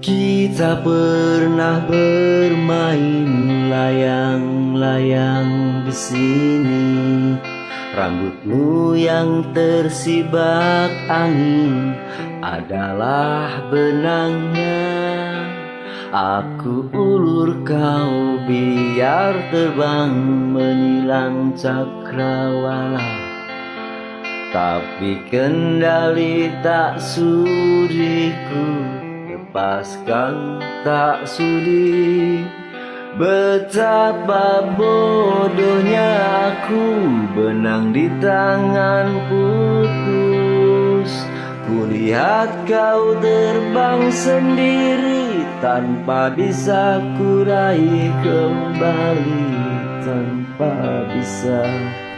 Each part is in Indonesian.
Kita pernah bermain layang-layang di sini. Rambutmu yang tersibak angin adalah benangnya. Aku ulur kau biar terbang menilang cakrawala. Tapi kendali tak sudiku lepaskan, tak sudi. Betapa bodohnya aku, benang di tangan putus. Kulihat kau terbang sendiri tanpa bisa kurai kembali, tanpa bisa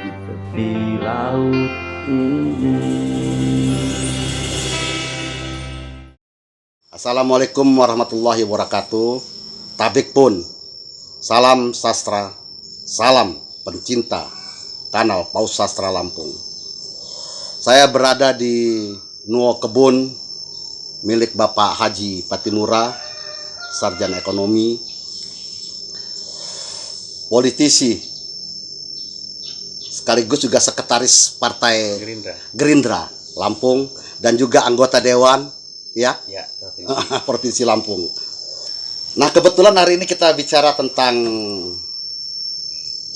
di tepi laut ini. Assalamualaikum warahmatullahi wabarakatuh. Tabik pun, salam sastra, salam pencinta kanal Paus Sastra Lampung. Saya berada di Nuo Kebun milik Bapak Haji Patinura, sarjana ekonomi, politisi, sekaligus juga sekretaris Partai Gerindra Lampung dan juga anggota Dewan Provinsi Lampung. Nah, kebetulan hari ini kita bicara tentang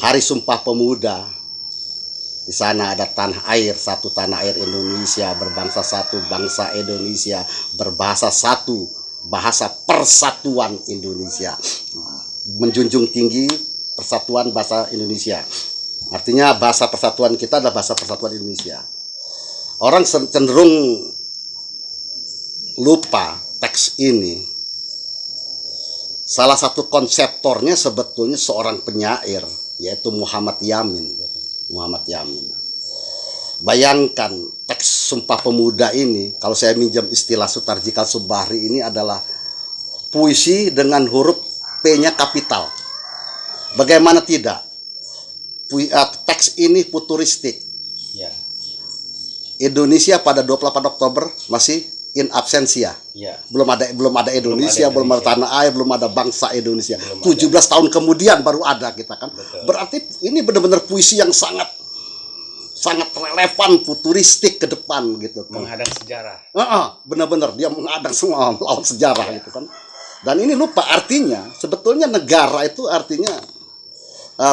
Hari Sumpah Pemuda. Di sana ada tanah air, satu tanah air Indonesia, berbangsa satu, bangsa Indonesia, berbahasa satu, bahasa persatuan Indonesia. Menjunjung tinggi persatuan bahasa Indonesia. Artinya bahasa persatuan kita adalah bahasa persatuan Indonesia. Orang cenderung lupa teks ini. Salah satu konseptornya sebetulnya seorang penyair, yaitu Muhammad Yamin. Bayangkan teks Sumpah Pemuda ini, kalau saya minjam istilah Sutarji Kalsubahri, ini adalah puisi dengan huruf P-nya kapital. Bagaimana tidak? Teks ini futuristik. Indonesia pada 28 Oktober masih in absentia. Belum ada Indonesia, belum ada tanah air, belum ada bangsa Indonesia. 17 tahun kemudian baru ada kita kan. Betul. Berarti ini benar-benar puisi yang sangat relevan, futuristik ke depan gitu kan. Menghadang sejarah. Benar-benar dia menghadang semua lawan sejarah gitu kan. Dan ini lupa artinya, sebetulnya negara itu artinya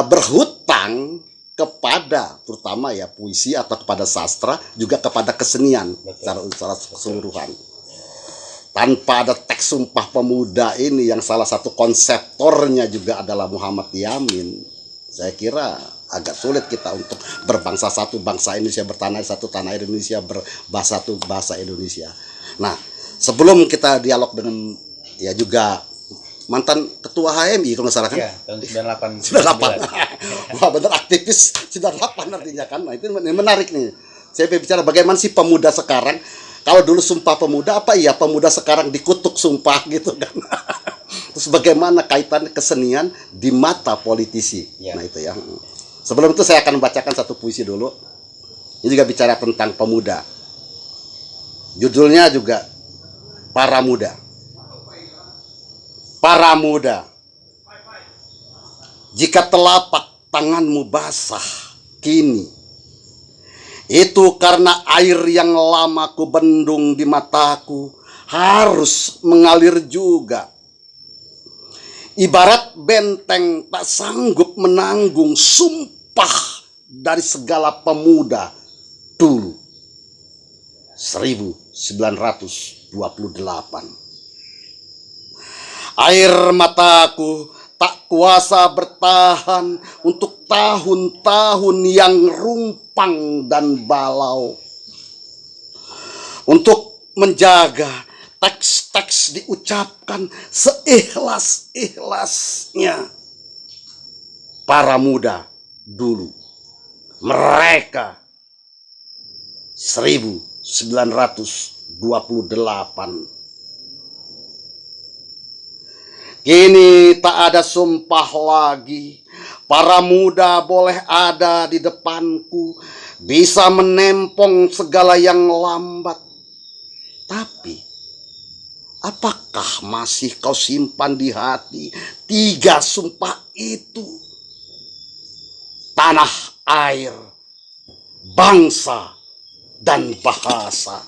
berhutang kepada terutama ya puisi atau kepada sastra, juga kepada kesenian secara keseluruhan. Tanpa ada teks Sumpah Pemuda ini yang salah satu konseptornya juga adalah Muhammad Yamin, saya kira agak sulit kita untuk berbangsa satu, bangsa Indonesia, bertanah satu, tanah Indonesia, berbahasa satu, bahasa Indonesia. Nah, sebelum kita dialog dengan ya juga mantan ketua HMI kalau nggak salah kan? Iya, tahun 98. Wah, bener aktivis 98 artinya kan. Nah, itu menarik nih. Saya bicara bagaimana sih pemuda sekarang. Kalau dulu Sumpah Pemuda, apa iya pemuda sekarang dikutuk sumpah gitu kan. Terus bagaimana kaitan kesenian di mata politisi. Nah, itu ya. Sebelum itu saya akan membacakan satu puisi dulu. Ini juga bicara tentang pemuda. Judulnya juga Para Muda. Para muda, jika telapak tanganmu basah kini, itu karena air yang lama ku bendung di mataku harus mengalir juga. Ibarat benteng tak sanggup menanggung sumpah dari segala pemuda dulu. 1928. Air mataku tak kuasa bertahan untuk tahun-tahun yang rumpang dan balau. Untuk menjaga teks-teks diucapkan seikhlas-ikhlasnya. Para muda dulu, mereka 1928. Kini tak ada sumpah lagi. Para muda boleh ada di depanku, bisa menempong segala yang lambat. Tapi apakah masih kau simpan di hati 3 sumpah itu? Tanah, air, bangsa, dan bahasa.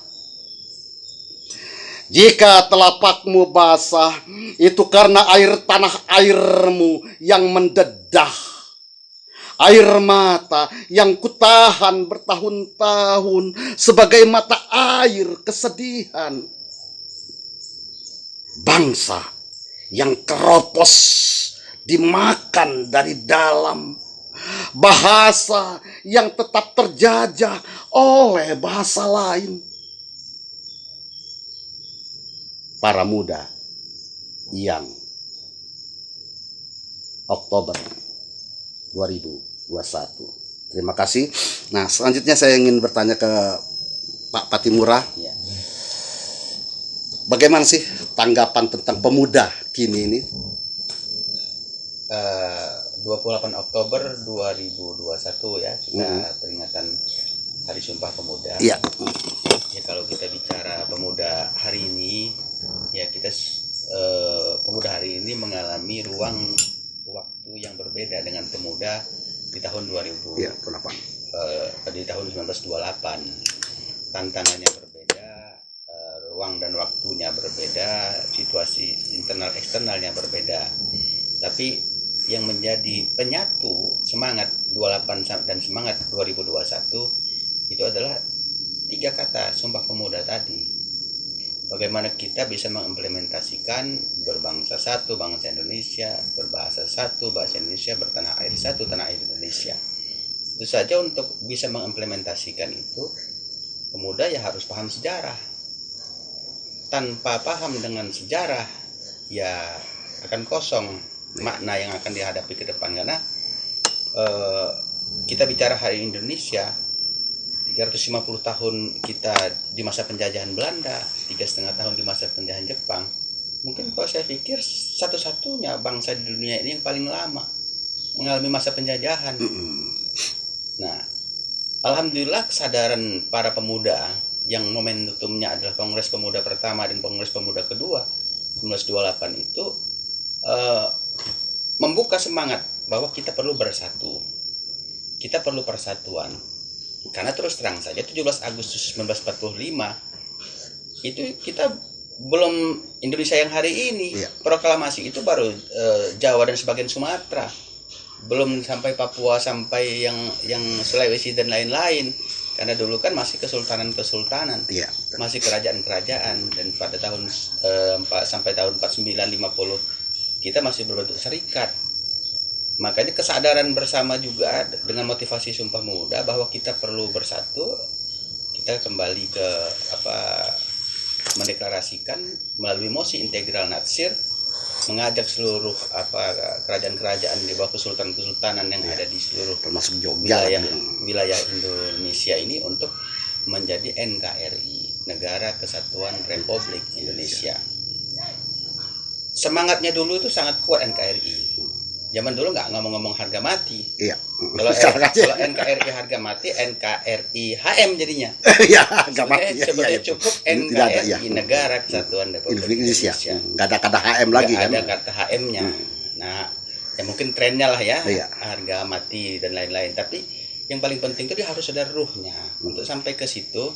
Jika telapakmu basah, itu karena air tanah airmu yang mendedah. Air mata yang kutahan bertahun-tahun sebagai mata air kesedihan. Bangsa yang keropos dimakan dari dalam. Bahasa yang tetap terjajah oleh bahasa lain. Para muda yang Oktober 2021. Terima kasih. Nah, selanjutnya saya ingin bertanya ke Pak Pattimura. Ya. Bagaimana sih tanggapan tentang pemuda kini ini? 28 Oktober 2021 ya, kita peringatan Hari Sumpah Pemuda. Iya. Ya, kalau kita bicara pemuda hari ini, ya kita pemuda hari ini mengalami ruang waktu yang berbeda dengan pemuda di tahun 2000. Iya, 28. Di tahun 1928. Tantangannya berbeda, ruang dan waktunya berbeda, situasi internal eksternalnya berbeda. Tapi yang menjadi penyatu semangat 28 dan semangat 2021 itu adalah 3 kata Sumpah Pemuda tadi. Bagaimana kita bisa mengimplementasikan berbangsa satu, bangsa Indonesia, berbahasa satu, bahasa Indonesia, bertanah air satu, tanah air Indonesia. Itu saja untuk bisa mengimplementasikan itu, pemuda ya harus paham sejarah. Tanpa paham dengan sejarah, ya akan kosong makna yang akan dihadapi ke depan. Karena kita bicara hari Indonesia, 350 tahun kita di masa penjajahan Belanda, 3,5 tahun di masa penjajahan Jepang. Mungkin kalau saya pikir satu-satunya bangsa di dunia ini yang paling lama mengalami masa penjajahan. Nah, alhamdulillah kesadaran para pemuda yang momentumnya adalah Kongres Pemuda pertama dan Kongres Pemuda kedua 1928 itu membuka semangat bahwa kita perlu bersatu. Kita perlu persatuan. Karena terus terang saja 17 Agustus 1945 itu kita belum Indonesia yang hari ini. Proklamasi itu baru Jawa dan sebagian Sumatera. Belum sampai Papua, sampai yang Sulawesi dan lain-lain. Karena dulu kan masih kesultanan-kesultanan. Masih kerajaan-kerajaan, dan pada tahun sampai tahun 49-50 kita masih berbentuk serikat. Makanya kesadaran bersama juga dengan motivasi Sumpah Pemuda bahwa kita perlu bersatu. Kita kembali ke mendeklarasikan melalui mosi integral natsir, mengajak seluruh kerajaan-kerajaan di bawah kesultanan-kesultanan yang ada di seluruh termasuk Jogja wilayah Indonesia ini untuk menjadi NKRI, Negara Kesatuan Republik Indonesia. Semangatnya dulu itu sangat kuat NKRI. Zaman dulu nggak ngomong-ngomong harga mati. Kalau NKRI harga mati, NKRI HM jadinya. Harga mati. Sebenarnya cukup NKRI Negara Kesatuan Republik Indonesia. Nggak ada kata HM lagi kan? Nggak ada kata HM-nya. Nah, ya mungkin trennya lah ya, harga mati dan lain-lain. Tapi yang paling penting itu dia harus ada ruhnya. Untuk sampai ke situ,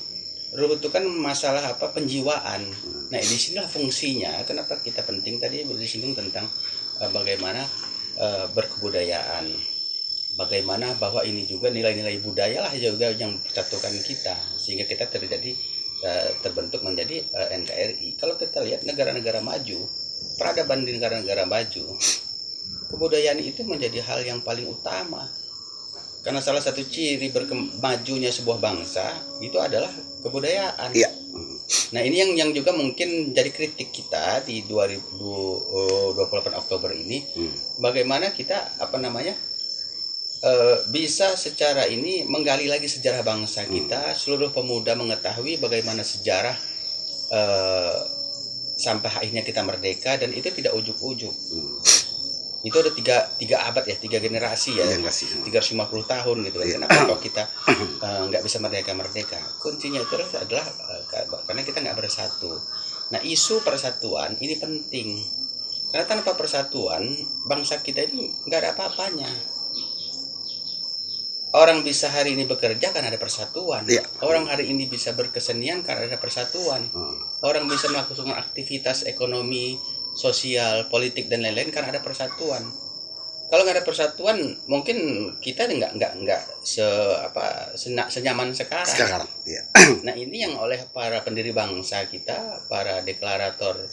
ruh itu kan masalah penjiwaan. Nah, di sinilah fungsinya. Kenapa kita penting tadi disinggung tentang bagaimana berkebudayaan, bagaimana bahwa ini juga nilai-nilai budaya lah juga yang persatukan kita, sehingga kita terbentuk menjadi NKRI. Kalau kita lihat negara-negara maju, peradaban di negara-negara maju, kebudayaan itu menjadi hal yang paling utama. Karena salah satu ciri majunya sebuah bangsa itu adalah kebudayaan. Nah, ini yang juga mungkin jadi kritik kita di 28 Oktober ini. Bagaimana kita bisa secara ini menggali lagi sejarah bangsa kita. Seluruh pemuda mengetahui bagaimana sejarah sampai akhirnya kita merdeka, dan itu tidak ujuk-ujuk. Itu ada tiga abad ya, 3 generasi ya, 350 tahun gitu kan. Kenapa kalau kita nggak bisa merdeka? Kuncinya itu adalah karena kita nggak bersatu. Nah, isu persatuan ini penting. Karena tanpa persatuan, bangsa kita ini nggak ada apa-apanya. Orang bisa hari ini bekerja karena ada persatuan. Iya. Orang hari ini bisa berkesenian karena ada persatuan. Orang bisa melakukan aktivitas ekonomi, sosial, politik dan lain-lain karena ada persatuan. Kalau nggak ada persatuan, mungkin kita nggak senyaman sekarang. Iya. Nah, ini yang oleh para pendiri bangsa kita, para deklarator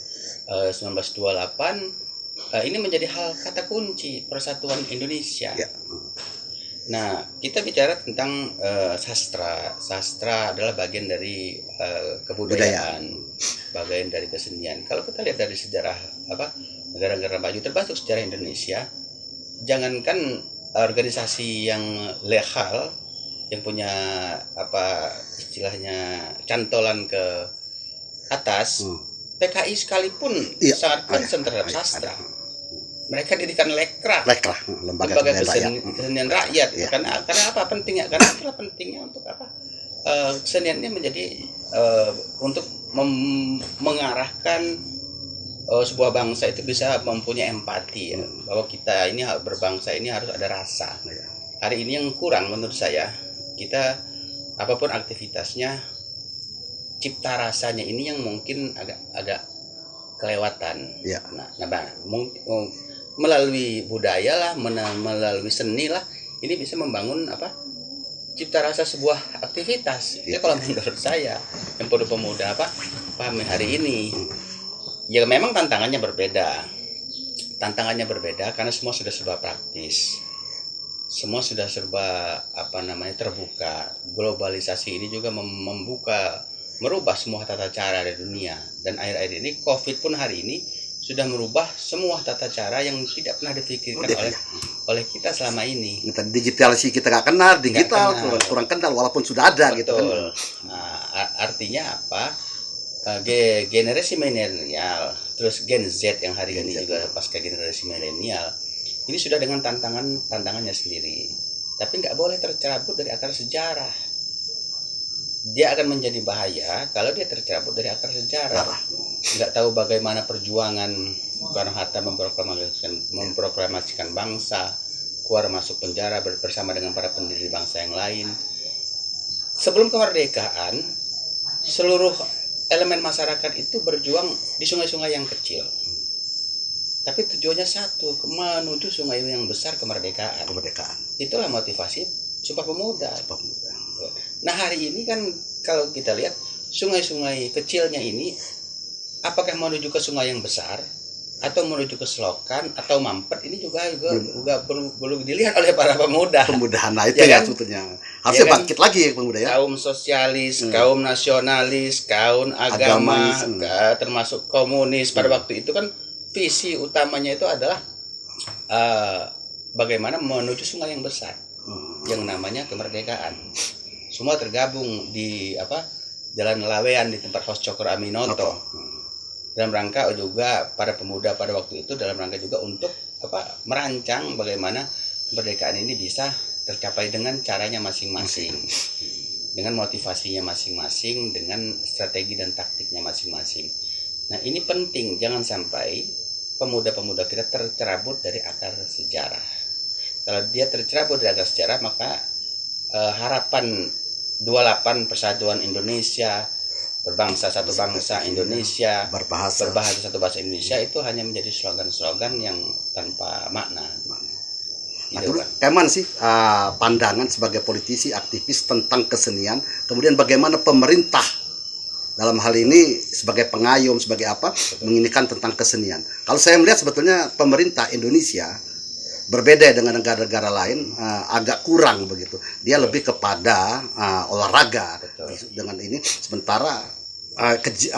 1928, ini menjadi hal kata kunci persatuan Indonesia. Iya. Nah, kita bicara tentang sastra. Sastra adalah bagian dari kebudayaan, bagian dari kesenian. Kalau kita lihat dari sejarah negara-negara maju, termasuk sejarah Indonesia, jangankan organisasi yang legal, yang punya istilahnya cantolan ke atas, PKI sekalipun sangat concern terhadap sastra. Mereka didikan lekra, lembaga kesenian rakyat. Ya. Karena apa pentingnya? Karena itulah pentingnya untuk kesenian ini menjadi untuk mengarahkan sebuah bangsa itu bisa mempunyai empati, ya, bahwa kita ini berbangsa ini harus ada rasa. Hari ini yang kurang menurut saya, kita apapun aktivitasnya, cipta rasanya ini yang mungkin agak kelewatan. Ya. Nah, melalui budaya lah, melalui seni lah, ini bisa membangun cipta rasa sebuah aktivitas. Itu kalau menurut saya yang perlu pemuda pahami hari ini. Ya memang tantangannya berbeda karena semua sudah serba praktis, semua sudah serba terbuka. Globalisasi ini juga merubah semua tata cara di dunia, dan akhir-akhir ini COVID pun hari ini sudah merubah semua tata cara yang tidak pernah dipikirkan oleh kita selama ini. Digitalisasi kita nggak kenal, kurang kenal walaupun sudah ada. Betul. Gitu kan. Nah, artinya generasi milenial, terus Gen Z yang hari ini juga pasca generasi milenial, ini sudah dengan tantangannya sendiri. Tapi nggak boleh tercerabut dari akar sejarah. Dia akan menjadi bahaya kalau dia tercerabut dari akar sejarah. Nggak tahu bagaimana perjuangan Soekarno-Hatta memproklamasikan bangsa, keluar masuk penjara bersama dengan para pendiri bangsa yang lain. Sebelum kemerdekaan, seluruh elemen masyarakat itu berjuang di sungai-sungai yang kecil, tapi tujuannya satu, menuju sungai yang besar, kemerdekaan. Itulah motivasi Sumpah Pemuda. Nah, hari ini kan kalau kita lihat sungai-sungai kecilnya ini, apakah menuju ke sungai yang besar atau menuju ke selokan atau mampet, ini juga perlu dilihat oleh para pemuda. Nah itu ya sebetulnya harusnya bangkit lagi pemuda ya. Kaum sosialis, kaum nasionalis, kaum agama, termasuk komunis pada waktu itu kan visi utamanya itu adalah bagaimana menuju sungai yang besar, yang namanya kemerdekaan. Semua tergabung di Jalan Lawean di tempat Hos Cokro Aminoto. Dalam rangka juga para pemuda pada waktu itu dalam rangka juga untuk merancang bagaimana kemerdekaan ini bisa tercapai dengan caranya masing-masing, dengan motivasinya masing-masing, dengan strategi dan taktiknya masing-masing. Nah, ini penting, jangan sampai pemuda-pemuda kita tercerabut dari akar sejarah. Kalau dia tercerabut dari akar sejarah, maka harapan 28 Persatuan Indonesia, berbangsa satu bangsa Indonesia, berbahasa satu bahasa Indonesia, itu hanya menjadi slogan-slogan yang tanpa makna. Gitu, Eman sih pandangan sebagai politisi aktivis tentang kesenian, kemudian bagaimana pemerintah dalam hal ini sebagai pengayom, sebagai menginikan tentang kesenian. Kalau saya melihat sebetulnya pemerintah Indonesia berbeda dengan negara-negara lain, agak kurang begitu. Dia lebih kepada olahraga. Betul. Dengan ini, sementara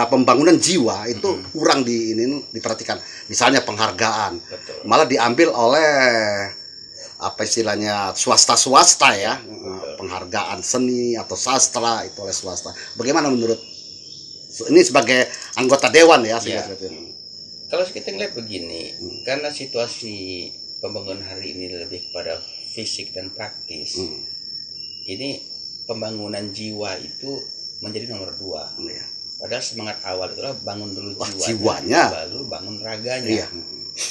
pembangunan jiwa itu kurang diperhatikan. Misalnya penghargaan, betul, malah diambil oleh istilahnya swasta ya. Penghargaan seni atau sastra itu oleh swasta. Bagaimana menurut ini sebagai anggota dewan ya? Kalau kita ngeliat begini, karena situasi pembangunan hari ini lebih kepada fisik dan praktis, ini pembangunan jiwa itu menjadi nomor 2. Padahal semangat awal itulah bangun dulu jiwanya, baru bangun raganya. Iya.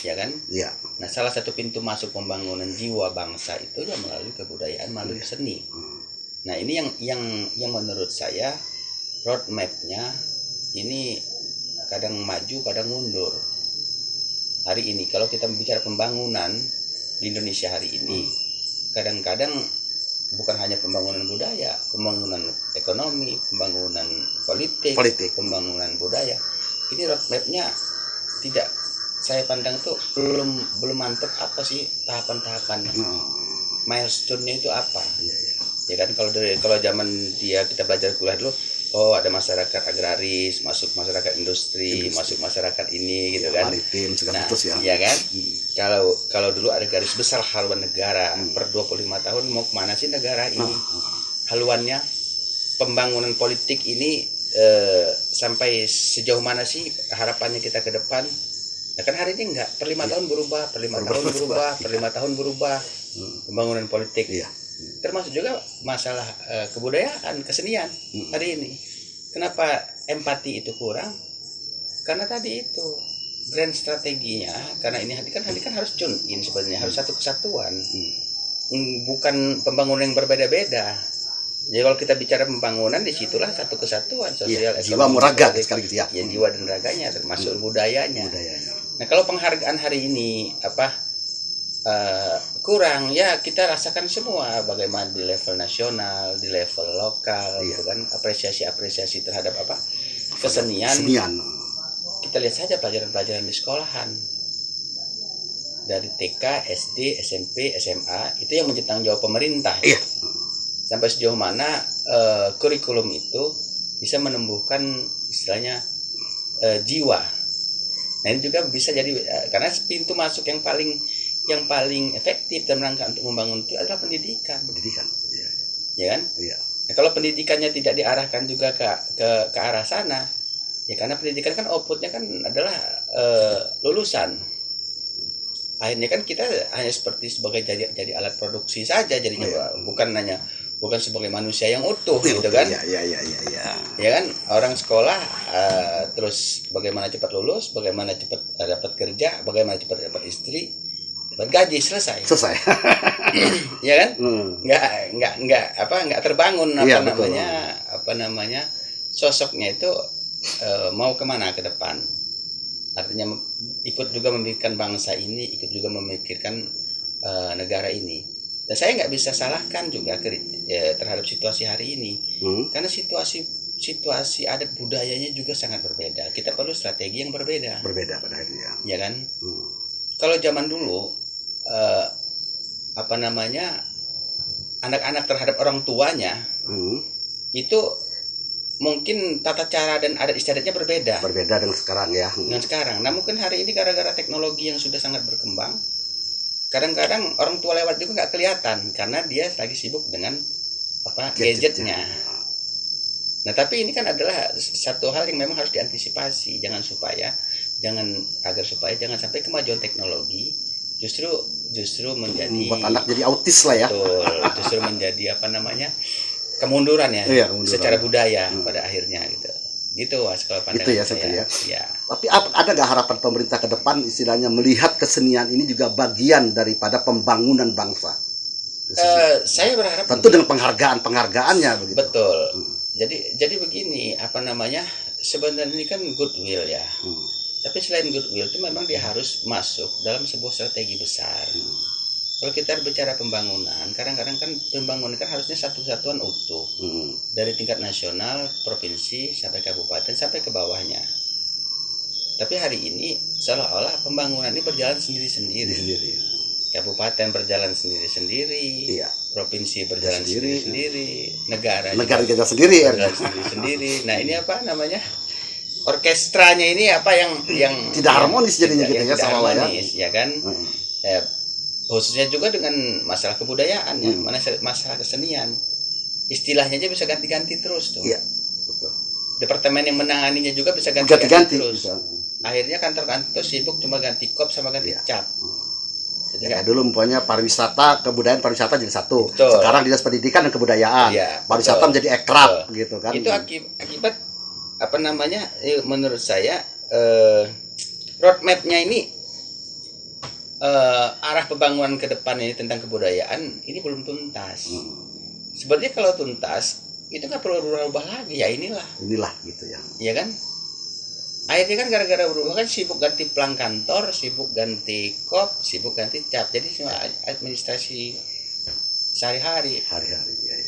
Ya kan? Iya. Nah, salah satu pintu masuk pembangunan jiwa bangsa itu ya melalui kebudayaan, melalui seni. Nah, ini yang menurut saya roadmap-nya ini kadang maju, kadang mundur. Hari ini kalau kita bicara pembangunan di Indonesia hari ini, kadang-kadang bukan hanya pembangunan budaya, pembangunan ekonomi, pembangunan politik. Pembangunan budaya. Ini roadmap-nya tidak, saya pandang tuh belum mantap. Apa sih tahapan-tahapan, milestone-nya itu apa? Ya kan, kalau zaman kita belajar kuliah dulu, oh ada masyarakat agraris, masuk masyarakat industri, masuk masyarakat ini gitu kan, maritim segala putus ya. Iya kan? Kalau dulu ada garis besar haluan negara per 25 tahun mau kemana sih negara ini? Haluannya pembangunan politik ini sampai sejauh mana sih harapannya kita ke depan? Nah kan hari ini enggak, per 5 tahun berubah, per 5 tahun berubah, per 5 tahun berubah pembangunan politik. Termasuk juga masalah kebudayaan, kesenian hari ini. Kenapa empati itu kurang? Karena tadi itu grand strateginya, karena ini kan harus tune in sebenarnya, harus satu kesatuan. Bukan pembangunan yang berbeda-beda. Jadi kalau kita bicara pembangunan, disitulah satu kesatuan sosial, jiwa raga sekali gitu ya. Ya, jiwa dan raganya termasuk budayanya. Nah, kalau penghargaan hari ini kurang, ya kita rasakan semua bagaimana di level nasional, di level lokal, gitu kan, apresiasi terhadap kesenian. Kita lihat saja pelajaran-pelajaran di sekolahan, dari TK, SD, SMP, SMA, itu yang menjadi tanggung jawab pemerintah. Sampai sejauh mana kurikulum itu bisa menumbuhkan istilahnya jiwa. Nah ini juga bisa jadi karena pintu masuk yang paling efektif dalam rangka untuk membangun itu adalah pendidikan. Ya kan? Nah, kalau pendidikannya tidak diarahkan juga ke arah sana, ya karena pendidikan kan outputnya kan adalah lulusan. Akhirnya kan kita hanya sebagai jadi alat produksi saja jadinya, bukan sebagai manusia yang utuh gitu kan. Ya kan, orang sekolah terus bagaimana cepat lulus, bagaimana cepat dapat kerja, bagaimana cepat dapat istri, dapat gaji, selesai. Ya kan? Nggak terbangun sosoknya itu mau kemana ke depan. Artinya ikut juga memikirkan bangsa ini, ikut juga memikirkan negara ini. Dan saya nggak bisa salahkan juga terhadap situasi hari ini, karena situasi adat budayanya juga sangat berbeda. Kita perlu strategi yang berbeda pada akhirnya. Ya kan? Kalau zaman dulu anak-anak terhadap orang tuanya itu mungkin tata cara dan adat istiadatnya berbeda dengan sekarang ya. Nah mungkin hari ini gara-gara teknologi yang sudah sangat berkembang, kadang-kadang orang tua lewat juga nggak kelihatan karena dia lagi sibuk dengan gadgetnya. Nah tapi ini kan adalah satu hal yang memang harus diantisipasi, jangan sampai kemajuan teknologi justru menjadi membuat anak jadi autis lah ya. Betul, justru menjadi kemunduran ya, secara budaya pada akhirnya gitu Mas, kalau pandangan saya. Ya. Tapi ada nggak harapan pemerintah ke depan istilahnya melihat kesenian ini juga bagian daripada pembangunan bangsa? Saya berharap tentu dengan penghargaannya begitu. Betul. Jadi begini, sebenarnya ini kan goodwill ya. Tapi selain goodwill itu memang dia harus masuk dalam sebuah strategi besar. Kalau kita bicara pembangunan, kadang-kadang kan pembangunan kan harusnya satu kesatuan utuh. Dari tingkat nasional, provinsi, sampai kabupaten, sampai ke bawahnya. Tapi hari ini seolah-olah pembangunan ini berjalan sendiri-sendiri. Kabupaten berjalan sendiri-sendiri, provinsi berjalan sendiri-sendiri, negara berjalan sendiri-sendiri. Nah ini orkestranya ini yang tidak harmonis jadinya kita ya, sama ya kan? Khususnya juga dengan masalah kebudayaan ya, masalah kesenian, istilahnya aja bisa ganti-ganti terus tuh. Iya, betul. Departemen yang menanganinya juga bisa ganti-ganti terus. Bisa. Akhirnya kantor-kantor sibuk cuma ganti kop sama ganti cap. Jadi dulu umpamanya pariwisata, kebudayaan pariwisata jadi satu. Betul. Sekarang dinas pendidikan dan kebudayaan. Pariwisata menjadi ekrab gitu kan. Itu akibat apa namanya, menurut saya roadmapnya ini, arah pembangunan ke depan ini tentang kebudayaan ini belum tuntas. Sebenarnya kalau tuntas itu nggak perlu berubah lagi, ya inilah gitu ya. Iya kan? Akhirnya kan gara-gara berubah kan sibuk ganti pelang kantor, sibuk ganti kop, sibuk ganti cap. Jadi cuma administrasi sehari-hari.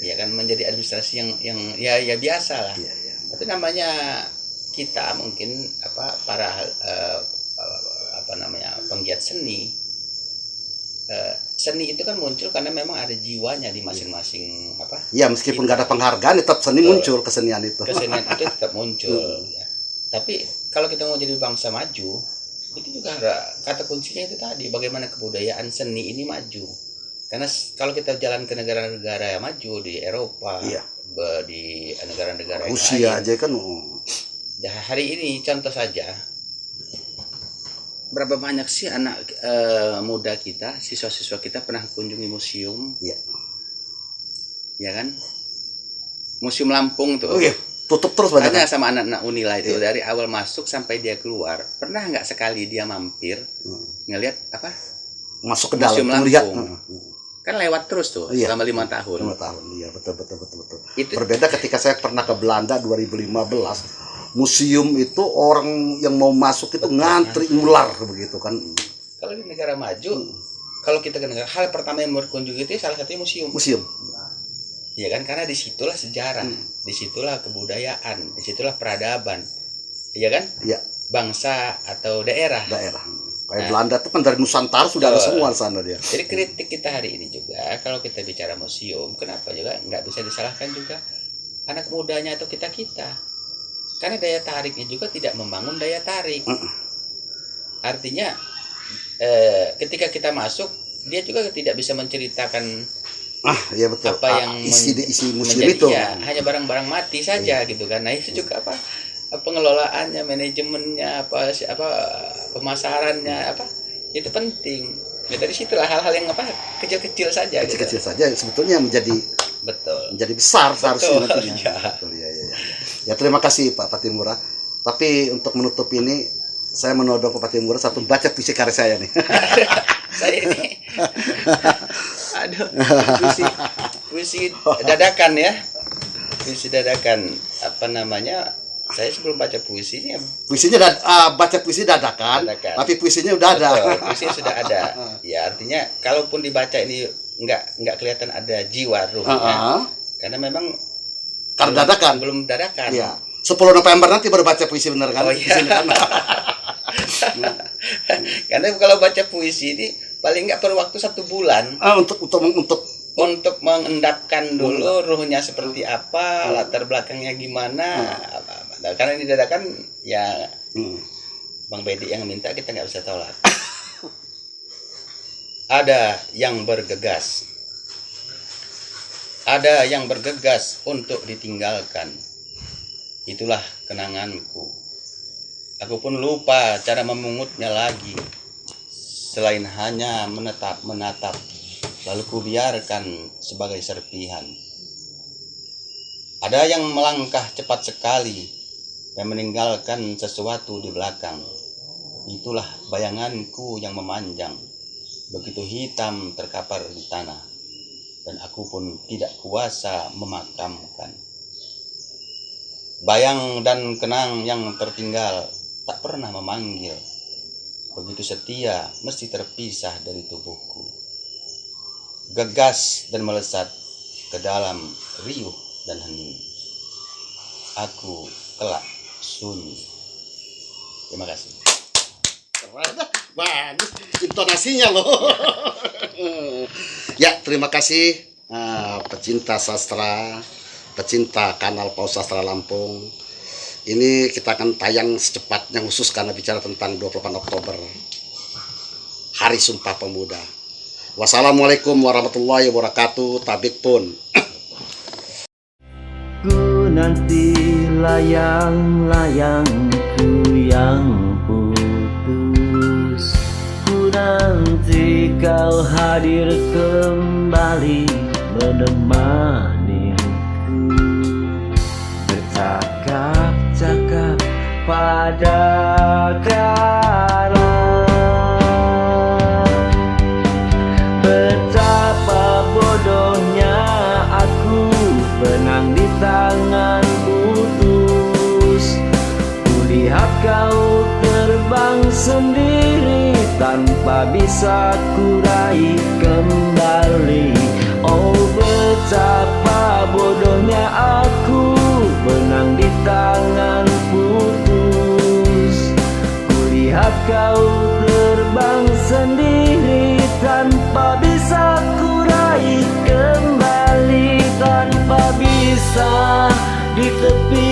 Ya kan, menjadi administrasi yang ya biasa lah. Tapi namanya kita mungkin para penggiat seni. Seni itu kan muncul karena memang ada jiwanya di masing-masing Ya, meskipun nggak ada penghargaan tetap seni muncul, kesenian itu. Kesenian itu tetap muncul. Ya. Tapi kalau kita mau jadi bangsa maju, itu juga ada kata kuncinya itu tadi, bagaimana kebudayaan seni ini maju. Karena kalau kita jalan ke negara-negara yang maju di Eropa, di negara-negara Rusia lain, aja kan. Ya, hari ini contoh saja, berapa banyak sih anak muda kita, siswa-siswa kita pernah kunjungi museum? Ya kan? Museum Lampung tuh. Tutup terus banyak. Tanya sama anak-anak Unila itu dari awal masuk sampai dia keluar, pernah nggak sekali dia mampir ngelihat masuk ke dalam Museum Lampung? lihat. Kan lewat terus tuh selama 5 tahun. 5 tahun, iya betul. Itu berbeda ketika saya pernah ke Belanda 2015. Museum itu orang yang mau masuk itu ngantri ular begitu kan. Kalau di negara maju, kalau kita ke negara, hal pertama yang berkunjung itu salah satunya museum. Iya kan, karena disitulah sejarah, disitulah kebudayaan, disitulah peradaban, iya kan? Iya. Bangsa atau daerah. Kayak Belanda itu kan dari Nusantara sudah ada semua di sana dia. Jadi kritik kita hari ini juga, kalau kita bicara museum, kenapa juga nggak bisa disalahkan juga anak mudanya atau kita? Karena daya tariknya juga tidak membangun daya tarik. Artinya, ketika kita masuk, dia juga tidak bisa menceritakan iya betul. apa yang isi museum itu hanya barang-barang mati saja gitu kan. Nah itu juga pengelolaannya, manajemennya, pemasarannya itu penting. Ya dari situlah hal-hal yang kecil-kecil saja. Kecil-kecil saja sebetulnya menjadi besar seharusnya nantinya. Betul, ya. Ya terima kasih Pak Patimura. Tapi untuk menutup ini saya menodong ke Patimura satu baca puisi karya saya nih. Saya ini puisi dadakan ya. Puisi dadakan saya sebelum baca puisinya baca puisi dadakan. Tapi puisinya udah ada. Betul, puisinya sudah ada. Ya artinya kalaupun dibaca ini nggak kelihatan ada jiwa ruhnya. Karena memang belum dadakan. Iya. 10 November nanti baru baca puisi bener kan? Oh iya. Karena kalau baca puisi ini paling nggak perlu waktu 1 bulan. Untuk mengendapkan dulu ruhnya seperti apa, latar belakangnya gimana. Karena ini dadakan ya Bang Bedi yang minta, kita nggak bisa tolak. Ada yang bergegas untuk ditinggalkan. Itulah kenanganku. Aku pun lupa cara memungutnya lagi. Selain hanya menatap, lalu kubiarkan sebagai serpihan. Ada yang melangkah cepat sekali dan meninggalkan sesuatu di belakang. Itulah bayanganku yang memanjang, begitu hitam terkapar di tanah, dan aku pun tidak kuasa memakamkan. Bayang dan kenang yang tertinggal tak pernah memanggil, begitu setia mesti terpisah dari tubuhku. Gegas dan melesat ke dalam riuh dan hening. Aku kelak sunyi. Terima kasih. Bagus intonasinya loh. Ya, terima kasih pecinta sastra, pecinta kanal Paus Sastra Lampung. Ini kita akan tayang secepatnya khusus karena bicara tentang 28 Oktober, Hari Sumpah Pemuda. Wassalamualaikum warahmatullahi wabarakatuh. Tabik pun. Ku nanti layang-layangku yang putus. Ku nanti kau hadir kembali menemaniku. Bercakap-cakap ada cara. Betapa bodohnya aku, benang di tangan putus. Kulihat kau terbang sendiri tanpa bisa kurai kembali. Oh betapa bodohnya aku, benang di tangan putus. Kulihat kau terbang sendiri tanpa bisa kurai kembali, tanpa bisa di tepi